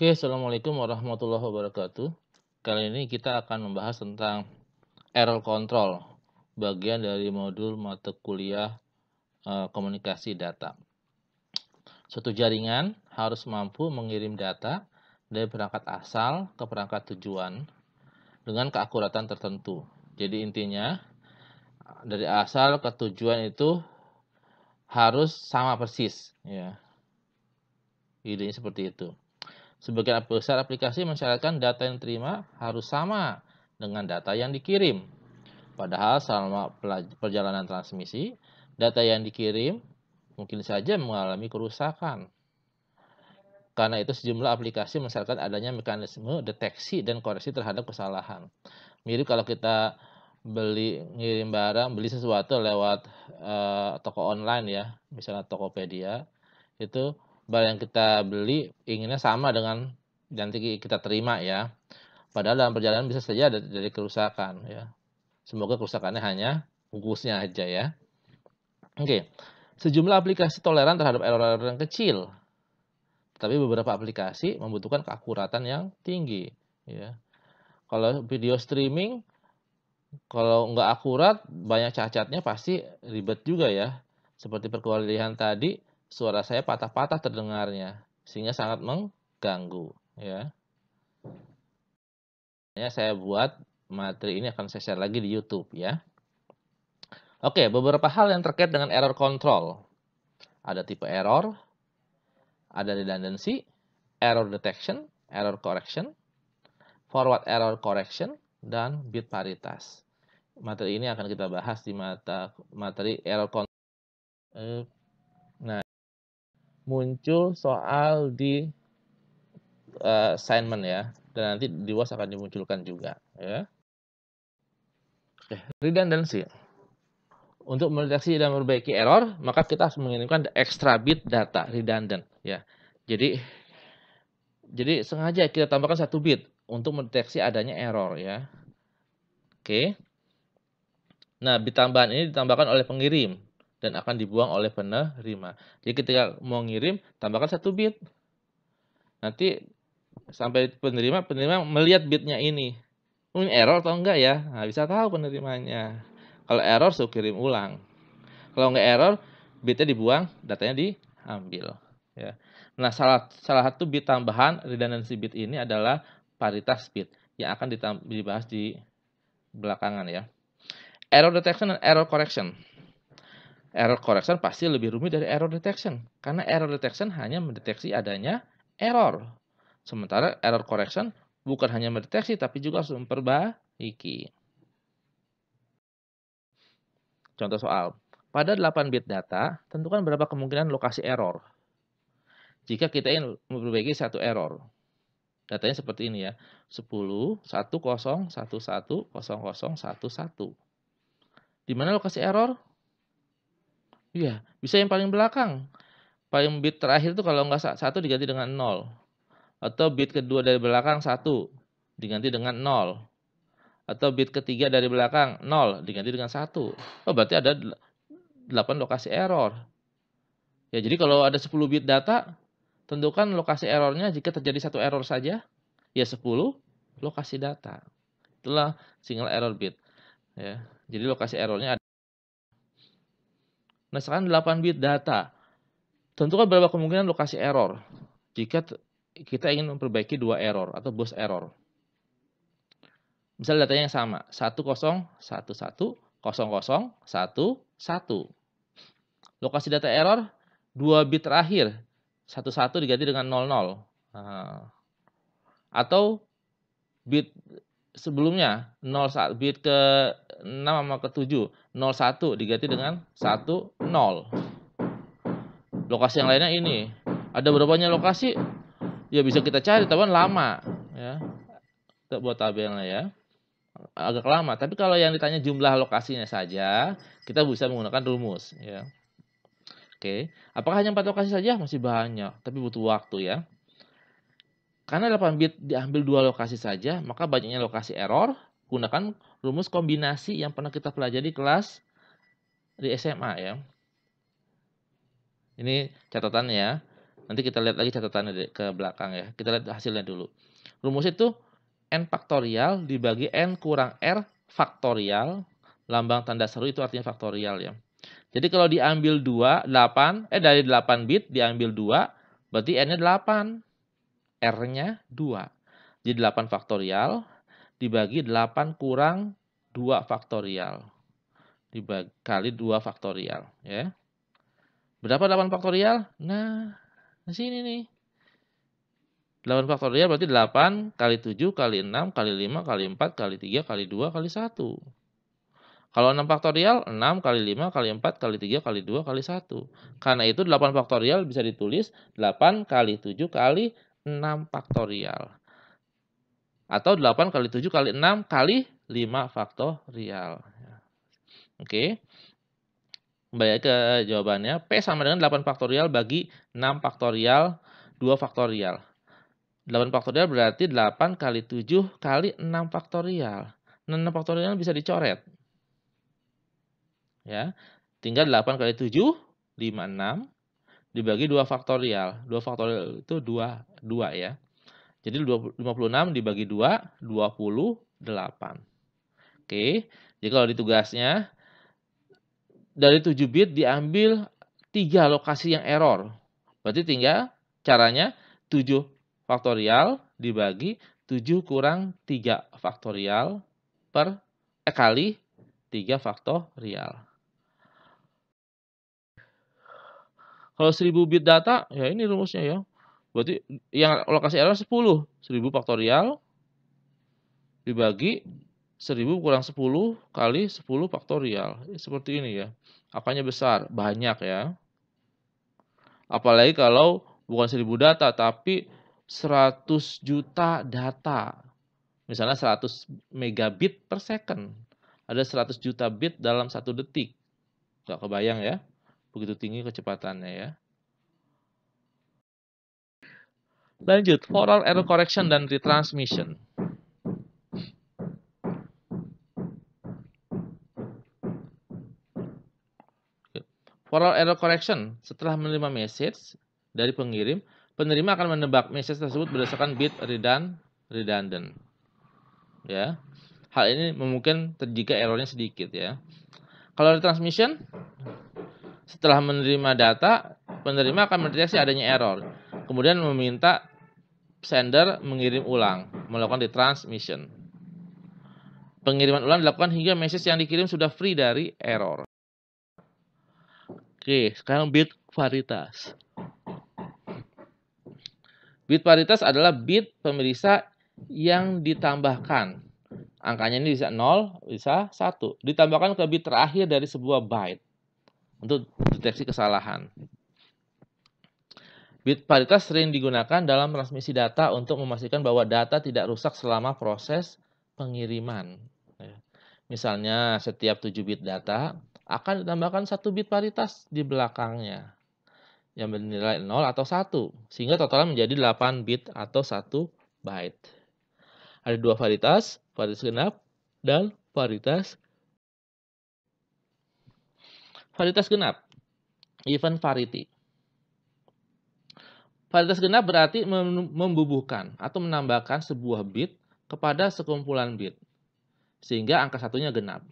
Oke, Assalamualaikum warahmatullahi wabarakatuh. Kali ini kita akan membahas tentang error control, bagian dari modul mata kuliah komunikasi data. Suatu jaringan harus mampu mengirim data dari perangkat asal ke perangkat tujuan dengan keakuratan tertentu. Jadi intinya, dari asal ke tujuan itu harus sama persis, ya. Idenya seperti itu. Sebagian besar aplikasi mensyaratkan data yang diterima harus sama dengan data yang dikirim. Padahal selama perjalanan transmisi, data yang dikirim mungkin saja mengalami kerusakan. Karena itu sejumlah aplikasi mensyaratkan adanya mekanisme deteksi dan koreksi terhadap kesalahan. Mirip kalau kita ngirim barang, beli sesuatu lewat toko online ya, misalnya Tokopedia, itu barang yang kita beli inginnya sama dengan nanti kita terima ya. Padahal dalam perjalanan bisa saja ada dari kerusakan ya. Semoga kerusakannya hanya bungkusnya aja ya. Oke. Sejumlah aplikasi toleran terhadap error-error yang kecil. Tapi beberapa aplikasi membutuhkan keakuratan yang tinggi ya. Kalau video streaming kalau nggak akurat banyak cacatnya pasti ribet juga ya. Seperti perkuliahan tadi, suara saya patah-patah terdengarnya sehingga sangat mengganggu ya. Saya buat materi ini akan saya share lagi di YouTube ya. Oke, beberapa hal yang terkait dengan error control. Ada tipe error, ada redundancy, error detection, error correction, forward error correction, dan bit paritas. Materi ini akan kita bahas di materi error control. Nah, muncul soal di assignment ya, dan nanti di UAS akan dimunculkan juga ya. Redundancy. Untuk mendeteksi dan memperbaiki error, maka kita harus mengirimkan extra bit data redundant ya. Jadi sengaja kita tambahkan 1 bit untuk mendeteksi adanya error ya. Oke. Nah, bit tambahan ini ditambahkan oleh pengirim dan akan dibuang oleh penerima. Jadi ketika mau ngirim, tambahkan 1 bit. Nanti sampai penerima melihat bitnya ini. Ini error atau enggak ya? Nah, bisa tahu penerimanya. Kalau error, suruh kirim ulang. Kalau enggak error, bitnya dibuang, datanya diambil. Ya. Nah, salah satu bit tambahan redundancy bit ini adalah paritas bit yang akan dibahas di belakangan ya. Error detection dan error correction. Error correction pasti lebih rumit dari error detection karena error detection hanya mendeteksi adanya error. Sementara error correction bukan hanya mendeteksi tapi juga harus memperbaiki. Contoh soal. Pada 8 bit data, tentukan berapa kemungkinan lokasi error. Jika kita ingin memperbaiki satu error. Datanya seperti ini ya. 10, 10, 11, 11, 11. Di mana lokasi error? Iya, bisa yang paling belakang. Paling bit terakhir itu kalau nggak 1 diganti dengan 0. Atau bit kedua dari belakang 1 diganti dengan 0. Atau bit ketiga dari belakang 0 diganti dengan 1. Oh, berarti ada 8 lokasi error. Ya, jadi kalau ada 10 bit data, tentukan lokasi errornya jika terjadi satu error saja, ya 10 lokasi data. Itulah single error bit. Ya, jadi lokasi errornya ada. Nah, sekarang 8 bit data. Tentukan berapa kemungkinan lokasi error jika kita ingin memperbaiki 2 error atau bus error. Misal datanya yang sama, 10, 11, 00, 11. Lokasi data error 2 bit terakhir, 11 diganti dengan 00. Nah, atau bit sebelumnya 01, bit ke-6 sama ke-7, 01 diganti dengan 10. Lokasi yang lainnya ini. Ada berapa banyak lokasi? Ya bisa kita cari, tapi lama ya. Kita buat tabelnya ya. Agak lama, tapi kalau yang ditanya jumlah lokasinya saja, kita bisa menggunakan rumus ya. Oke, apakah hanya 4 lokasi saja? Masih banyak, tapi butuh waktu ya. Karena 8 bit diambil 2 lokasi saja, maka banyaknya lokasi error. Gunakan rumus kombinasi yang pernah kita pelajari di kelas di SMA ya. Ini catatannya ya. Nanti kita lihat lagi catatannya ke belakang ya. Kita lihat hasilnya dulu. Rumus itu n faktorial dibagi n kurang r faktorial. Lambang tanda seru itu artinya faktorial ya. Jadi kalau diambil 8 dari 8 bit diambil 2, berarti n-nya 8. R-nya 2. Jadi 8 faktorial dibagi 8 kurang 2 faktorial. Dibagi 2 faktorial ya. Berapa 8 faktorial? Nah, di sini nih. 8 faktorial berarti 8 kali 7 kali 6 kali 5 kali 4 kali 3 kali 2 kali 1. Kalau 6 faktorial, 6 kali 5 kali 4 kali 3 kali 2 kali 1. Karena itu 8 faktorial bisa ditulis 8 kali 7 kali 6 faktorial. Atau 8 kali 7 kali 6 kali 5 faktorial. Oke. Kembali ke jawabannya. P sama dengan 8 faktorial bagi 6 faktorial 2 faktorial. 8 faktorial berarti 8 kali 7 kali 6 faktorial. 6 faktorial bisa dicoret. Ya. Tinggal 8 kali 7, 56 dibagi 2 faktorial. 2 faktorial itu 2 ya. Jadi 56 dibagi 2, 28. Oke. Jadi kalau di tugasnya dari 7 bit diambil 3 lokasi yang error. Berarti tinggal caranya 7 faktorial dibagi 7 kurang 3 faktorial kali 3 faktorial. Kalau 1000 bit data, ya ini rumusnya ya. Berarti yang lokasi error 10. 1000 faktorial dibagi 1000 kurang 10 kali 10 faktorial. Seperti ini ya. Angkanya besar, banyak ya. Apalagi kalau bukan 1000 data, tapi 100 juta data. Misalnya 100 megabit per second. Ada 100 juta bit dalam 1 detik. Gak kebayang ya. Begitu tinggi kecepatannya ya. Lanjut, for all error correction dan retransmission. For all error correction, setelah menerima message dari pengirim, penerima akan menebak message tersebut berdasarkan bit redundant. Ya. Hal ini memungkinkan jika errornya sedikit ya. Kalau retransmission, setelah menerima data, penerima akan mendeteksi adanya error. Kemudian meminta sender mengirim ulang, melakukan retransmission. Pengiriman ulang dilakukan hingga message yang dikirim sudah free dari error. Oke, sekarang bit paritas. Bit paritas adalah bit pemeriksa yang ditambahkan. Angkanya ini bisa 0, bisa 1. Ditambahkan ke bit terakhir dari sebuah byte untuk deteksi kesalahan. Bit paritas sering digunakan dalam transmisi data untuk memastikan bahwa data tidak rusak selama proses pengiriman. Misalnya setiap 7 bit data akan ditambahkan 1 bit paritas di belakangnya yang bernilai 0 atau 1 sehingga totalnya menjadi 8 bit atau 1 byte. Ada 2 paritas genap dan paritas genap, even parity. Paritas genap berarti membubuhkan atau menambahkan sebuah bit kepada sekumpulan bit, sehingga angka satunya genap.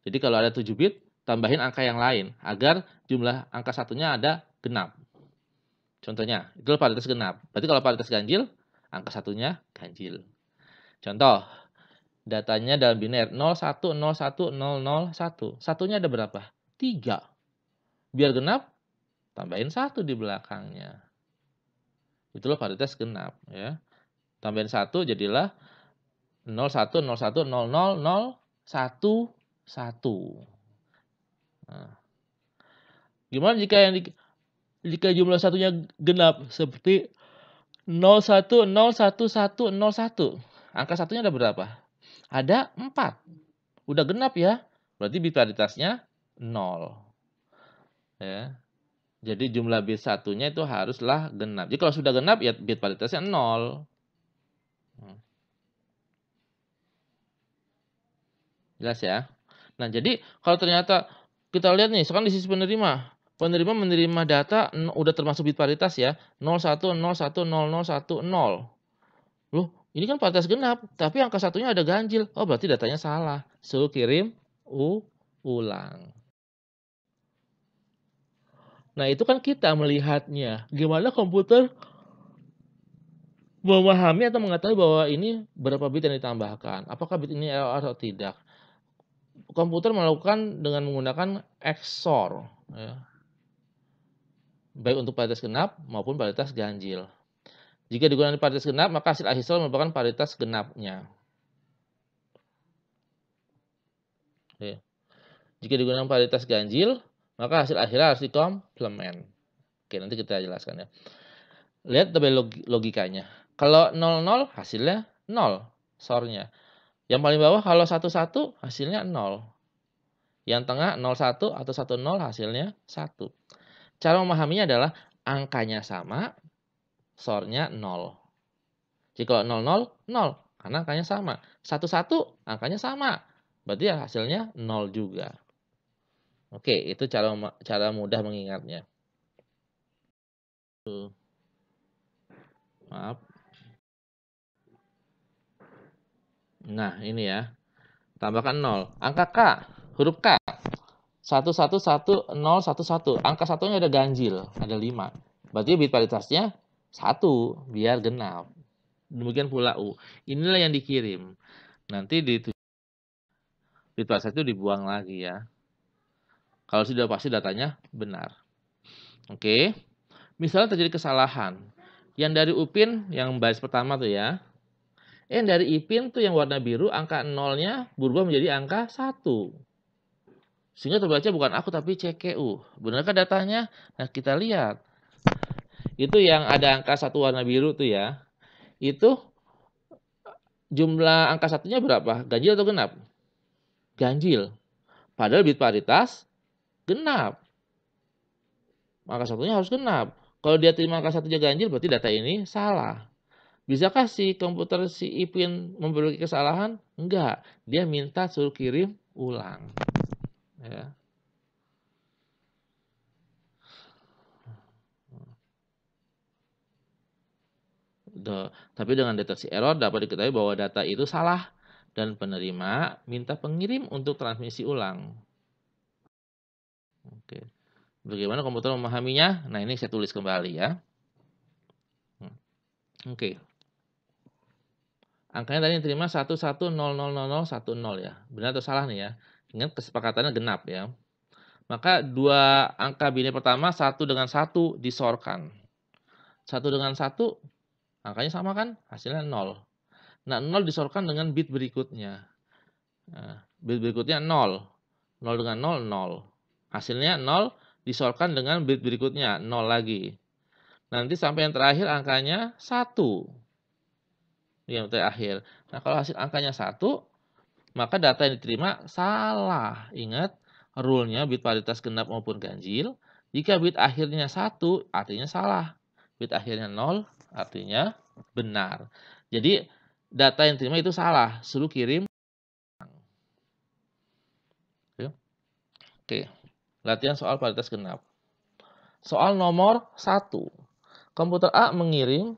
Jadi kalau ada 7 bit, tambahin angka yang lain, agar jumlah angka satunya ada genap. Contohnya, itu paritas genap. Berarti kalau paritas ganjil, angka satunya ganjil. Contoh, datanya dalam biner 01010001. Satunya ada berapa? 3. Biar genap, tambahin 1 di belakangnya. Itulah paritas genap ya. Tambahin 1 jadilah 0101000111. Nah, gimana jika jumlah satunya genap seperti 01011101. Angka satunya ada berapa? Ada 4. Udah genap ya. Berarti bit paritasnya 0. Ya. Jadi jumlah bit satunya itu haruslah genap. Jadi kalau sudah genap ya bit paritasnya 0. Jelas ya. Nah, jadi kalau ternyata kita lihat nih, sekarang di sisi penerima Penerima menerima data udah termasuk bit paritas ya. 01010010. Loh, ini kan paritas genap, tapi angka satunya ada ganjil. Oh, berarti datanya salah. Suruh kirim ulang. Nah, itu kan kita melihatnya. Gimana komputer memahami atau mengetahui bahwa ini berapa bit yang ditambahkan? Apakah bit ini error atau tidak? Komputer melakukan dengan menggunakan XOR, ya. Baik untuk paritas genap maupun paritas ganjil. Jika digunakan paritas genap, maka hasil akhir merupakan paritas genapnya. Oke. Jika digunakan paritas ganjil, maka hasil akhirnya harus dikomplement. Oke, nanti kita jelaskan ya. Lihat tabel logikanya. Kalau 00 hasilnya 0 SOR-nya. Yang paling bawah kalau 11 hasilnya 0. Yang tengah 01 atau 10 hasilnya 1. Cara memahaminya adalah angkanya sama, SOR-nya 0. Jika 00, 0 karena angkanya sama. 11 angkanya sama, berarti ya hasilnya 0 juga. Oke, itu cara mudah mengingatnya. Maaf. Nah, ini ya. Tambahkan 0. Angka K, huruf K. 111011. Angka satunya ada ganjil, ada 5. Berarti bit paritasnya 1 biar genap. Demikian pula U. Inilah yang dikirim. Nanti bit paritas itu dibuang lagi ya. Kalau sudah pasti datanya benar. Oke. Misalnya terjadi kesalahan. Yang dari Upin yang baris pertama tuh ya. Yang dari Ipin tuh yang warna biru angka 0-nya berubah menjadi angka 1. Sehingga terbaca bukan aku tapi CQU. Benarkah datanya? Nah, kita lihat. Itu yang ada angka 1 warna biru tuh ya. Itu jumlah angka satunya berapa? Ganjil atau genap? Ganjil. Padahal bit paritas genap. Angka satunya harus genap. Kalau dia terima angka satunya ganjil berarti data ini salah. Bisakah si komputer si Ipin memperbaiki kesalahan? Enggak. Dia minta suruh kirim ulang. Ya. Tapi dengan deteksi error dapat diketahui bahwa data itu salah dan penerima minta pengirim untuk transmisi ulang. Oke. Bagaimana komputer memahaminya? Nah, ini saya tulis kembali ya. Oke. Angkanya tadi diterima 11000010 ya. Benar atau salah nih ya? Ingat kesepakatannya genap ya. Maka dua angka binary pertama 1 dengan 1 disorkan. 1 dengan 1 angkanya sama kan? Hasilnya 0. Nah, 0 disorkan dengan bit berikutnya. Nah, bit berikutnya 0. 0 dengan 0, 0. Hasilnya 0 disorkan dengan bit berikutnya, 0 lagi. Nanti sampai yang terakhir angkanya 1. Yang terakhir. Nah, kalau hasil angkanya 1, maka data yang diterima salah. Ingat, rule-nya bit paritas genap maupun ganjil. Jika bit akhirnya 1, artinya salah. Bit akhirnya 0, artinya benar. Jadi, data yang diterima itu salah. Suruh kirim. Oke, latihan soal paritas genap. Soal nomor 1. Komputer A mengirim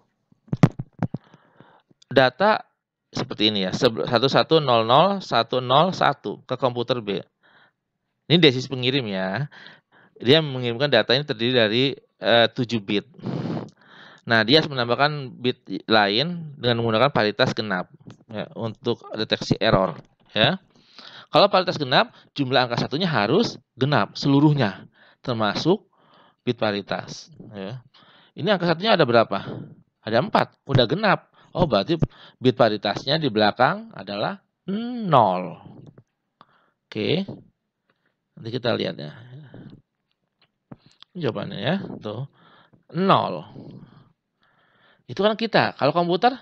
data seperti ini ya, 11001001 ke komputer B. Ini desis pengirim ya. Dia mengirimkan data ini terdiri dari 7 bit. Nah, dia harus menambahkan bit lain dengan menggunakan paritas genap ya, untuk deteksi error ya. Kalau paritas genap, jumlah angka satunya harus genap seluruhnya, termasuk bit paritas ya. Ini angka satunya ada berapa? Ada 4, udah genap. Oh, berarti bit paritasnya di belakang adalah 0. Oke. Nanti kita lihat ya. Jawabannya ya, tuh 0. Itu kan kita. Kalau komputer,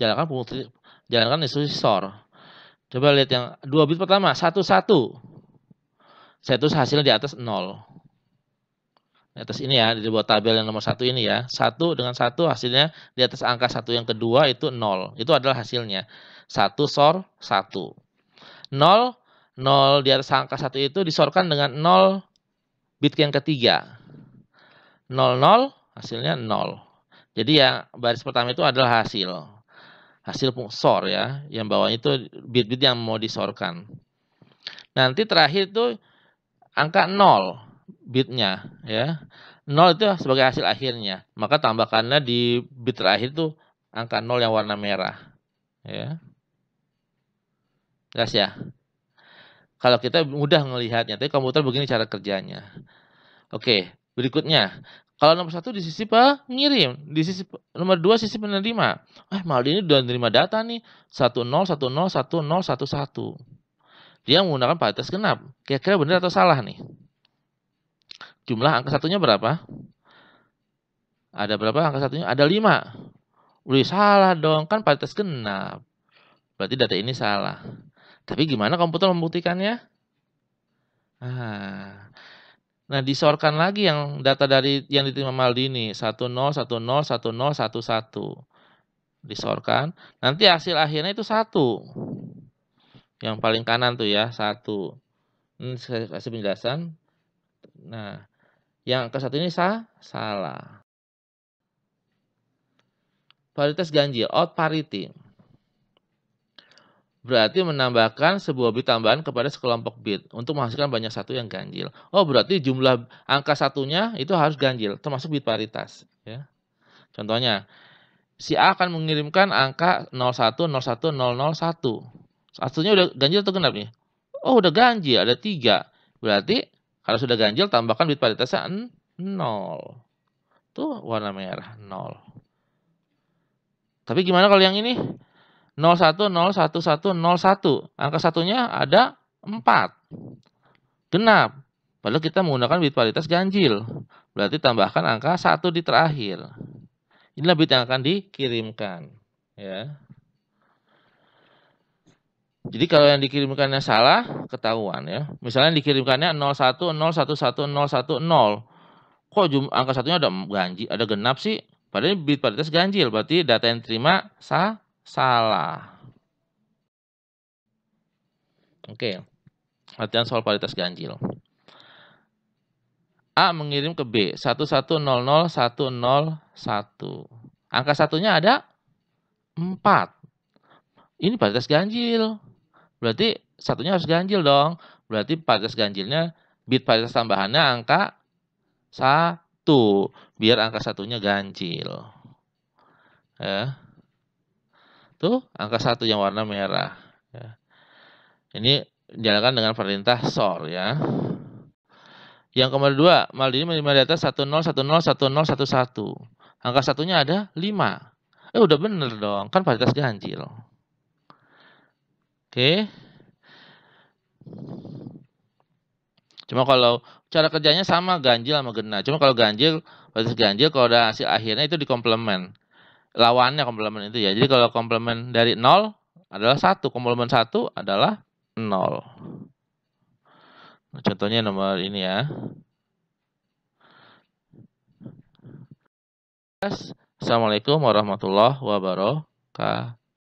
jalankan instruksi SOR. Coba lihat yang 2 bit pertama, 11. Saya tulis hasilnya di atas 0. Di atas ini ya, dibuat tabel yang nomor 1 ini ya. 1 dengan 1 hasilnya di atas angka 1 yang kedua itu 0. Itu adalah hasilnya. 1 SOR 1. 0 di atas angka 1 itu disorkan dengan 0 bit yang ketiga. 00, hasilnya 0. Jadi yang baris pertama itu adalah hasil sor ya, yang bawahnya itu bit-bit yang mau disorkan. Nanti terakhir itu angka 0 bitnya ya. 0 itu sebagai hasil akhirnya. Maka tambahkannya di bit terakhir itu angka 0 yang warna merah ya. Jelas ya? Kalau kita mudah melihatnya, tapi komputer begini cara kerjanya. Oke, berikutnya. Kalau nomor 1 di sisi pengirim, di sisi nomor 2 sisi penerima. Malah ini udah menerima data nih, 10 10 10 11. Dia menggunakan paritas genap. Kira-kira benar atau salah nih? Jumlah angka satunya berapa? Ada berapa angka satunya? Ada 5. Wih, salah dong, kan paritas genap. Berarti data ini salah. Tapi gimana komputer membuktikannya? Nah, disorkan lagi yang data dari yang diterima Maldini 10 10 10 11. Disorkan. Nanti hasil akhirnya itu 1. Yang paling kanan tuh ya, 1. Saya kasih penjelasan. Nah, yang angka 1 ini salah. Paritas ganjil, odd parity. Berarti menambahkan sebuah bit tambahan kepada sekelompok bit untuk menghasilkan banyak satu yang ganjil. Oh, berarti jumlah angka satunya itu harus ganjil, termasuk bit paritas. Ya. Contohnya, si A akan mengirimkan angka 01, 01, 001. Satunya udah ganjil atau genap nih? Oh, udah ganjil, ada 3. Berarti kalau sudah ganjil, tambahkan bit paritasnya 0. Tuh warna merah, 0. Tapi gimana kalau yang ini? 01, 01, 1, 01. Angka satunya ada 4. Genap. Padahal kita menggunakan bit paritas ganjil. Berarti tambahkan angka 1 di terakhir. Inilah bit yang akan dikirimkan. Ya. Jadi kalau yang dikirimkannya salah, ketahuan ya. Misalnya dikirimkannya 01, 011, 010. Kok angka satunya ada ganjil, ada genap sih? Padahal bit paritas ganjil. Berarti data yang diterima salah. Oke. Latihan soal paritas ganjil. A mengirim ke B 1100 101. Angka satunya ada 4. Ini paritas ganjil. Berarti satunya harus ganjil dong. Berarti paritas ganjilnya bit paritas tambahannya angka 1. Biar angka satunya ganjil. Ya. Tuh angka 1 yang warna merah. Ya. Ini dijalankan dengan perintah SOR ya. Yang kedua, Maldini menerima data 10101011. Angka satunya ada 5. Udah bener dong, kan paritas ganjil. Oke. Cuma kalau cara kerjanya sama ganjil sama genap. Cuma kalau ganjil, paritas ganjil kalau ada hasil akhirnya itu dikomplemen. Lawannya komplemen itu ya. Jadi kalau komplemen dari 0 adalah 1, komplemen 1 adalah 0. Nah, contohnya nomor ini ya. Assalamualaikum warahmatullahi wabarakatuh.